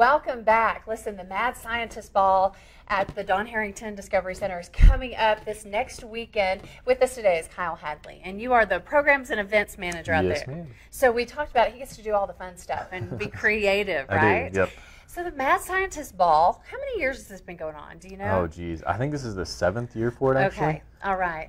welcome back. Listen, the Mad Scientist Ball at the Don Harrington Discovery Center is coming up this next weekend. With us today is Kyle Hadley, and you are the Programs and Events Manager out Yes, there. ma'am. So we talked about he gets to do all the fun stuff and be creative, right? I do, yep. So the Mad Scientist Ball, how many years has this been going on? Do you know? Oh, geez. I think this is the 7th year for it, actually. Okay, all right.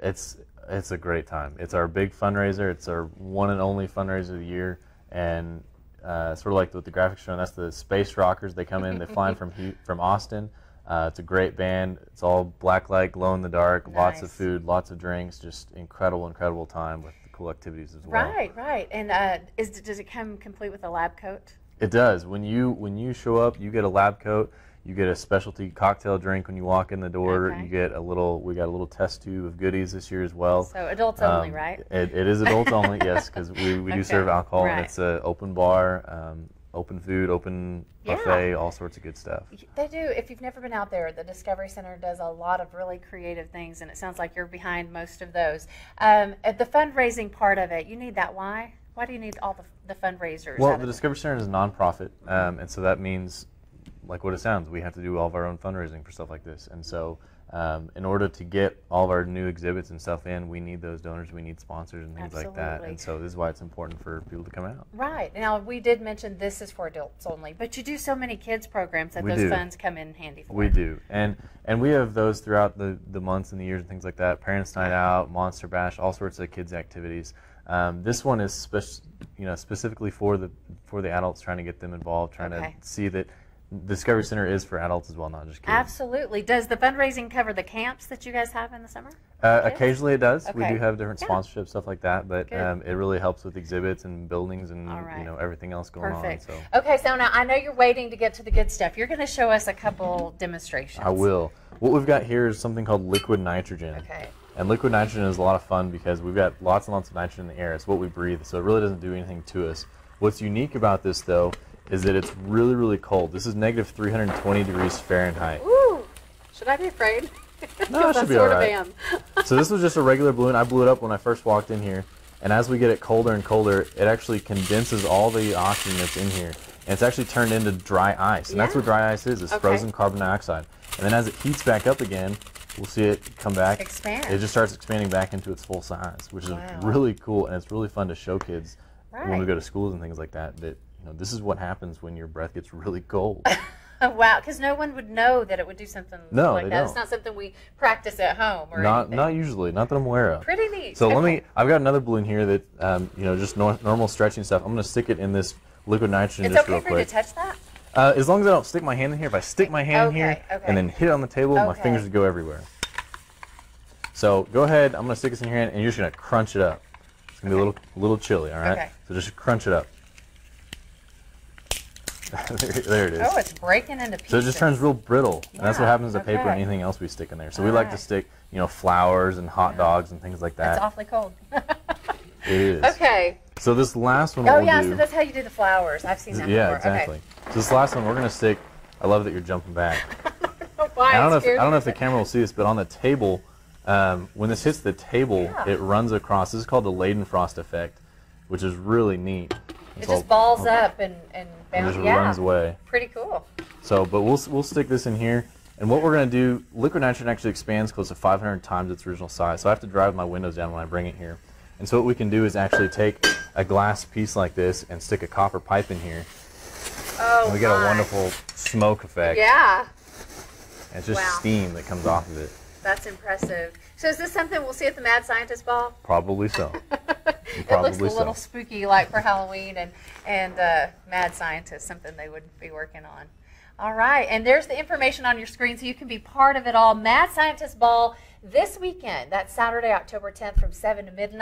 It's a great time. It's our big fundraiser. It's our one and only fundraiser of the year, and sort of like with the graphics show, that's the Space Rockers. They come in, they fly in from Austin. It's a great band. It's all black light, glow in the dark, lots of food, lots of drinks, just incredible time with the cool activities as well. Right. And does it come complete with a lab coat? It does. When you show up, you get a lab coat. You get a specialty cocktail drink when you walk in the door. Okay. You get we got a little test tube of goodies this year as well. So adults only, right? It is adults only, yes, because we do serve alcohol, right. and it's an open bar, open food, open buffet, all sorts of good stuff. They do. If you've never been out there, the Discovery Center does a lot of really creative things, and it sounds like you're behind most of those. At the fundraising part of it, you need that. Why? Why do you need all the fundraisers? Well, the Discovery Center is a nonprofit, and so that means, like what it sounds, we have to do all of our own fundraising for stuff like this. And so in order to get all of our new exhibits and stuff in, we need those donors, we need sponsors and things like that. And so this is why it's important for people to come out. Right. Now, we did mention this is for adults only, but you do so many kids programs that those funds come in handy for. We do. And we have those throughout the months and the years and things like that. Parents' Night Out, Monster Bash, all sorts of kids' activities. This one is specifically for the adults, trying to get them involved, trying to see that the Discovery Center is for adults as well, not just kids. Absolutely. Does the fundraising cover the camps that you guys have in the summer? Occasionally it does. We do have different sponsorships, stuff like that, but it really helps with exhibits and buildings and everything else going on. So. Okay, so now I know you're waiting to get to the good stuff. You're going to show us a couple demonstrations. I will. What we've got here is something called liquid nitrogen. Okay. And liquid nitrogen is a lot of fun because we've got lots and lots of nitrogen in the air. It's what we breathe, so it really doesn't do anything to us. What's unique about this, though, is that it's really cold. This is negative 320 degrees Fahrenheit. Ooh, should I be afraid? No, it should be all right. So this was just a regular balloon. I blew it up when I first walked in here, and as we get it colder and colder, it actually condenses all the oxygen that's in here, and it's actually turned into dry ice. And that's what dry ice is. It's frozen carbon dioxide. And then as it heats back up again, we'll see it come back. Expand. It just starts expanding back into its full size, which is really cool, and it's really fun to show kids when we go to schools and things like that. That this is what happens when your breath gets really cold. Wow, because no one would know that it would do something like that. Don't. It's not something we practice at home or anything. Not usually, not that I'm aware of. Pretty neat. So I've got another balloon here that just normal stretching stuff. I'm going to stick it in this liquid nitrogen just real quick. It's okay for you to touch that? As long as I don't stick my hand in here. If I stick my hand in here and then hit it on the table, my fingers would go everywhere. So go ahead. I'm going to stick this in your hand, and you're just going to crunch it up. It's going to be a little chilly, all right? Okay. So just crunch it up. there it is. Oh, it's breaking into pieces. So it just turns real brittle, and that's what happens to paper and anything else we stick in there. So we like to stick, flowers and hot dogs and things like that. It's awfully cold. It is. Okay. So this last one, so that's how you do the flowers. I've seen that before. Yeah, exactly. So this last one, we're going to stick. I love that you're jumping back. I don't know if the camera will see this, but on the table, when this hits the table, it runs across. This is called the Leidenfrost effect, which is really neat. It just balls up and just runs away. Pretty cool. So, but we'll stick this in here, and what we're going to do, liquid nitrogen actually expands close to 500 times its original size. So I have to drive my windows down when I bring it here. And so what we can do is actually take a glass piece like this and stick a copper pipe in here. Oh, and we get a wonderful smoke effect. Yeah. And it's just steam that comes off of it. That's impressive. So is this something we'll see at the Mad Scientist Ball? Probably so. It looks a little spooky, like for Halloween and Mad Scientist, something they would be working on. All right, and there's the information on your screen so you can be part of it all. Mad Scientist Ball this weekend. That's Saturday, October 10th from 7 to midnight.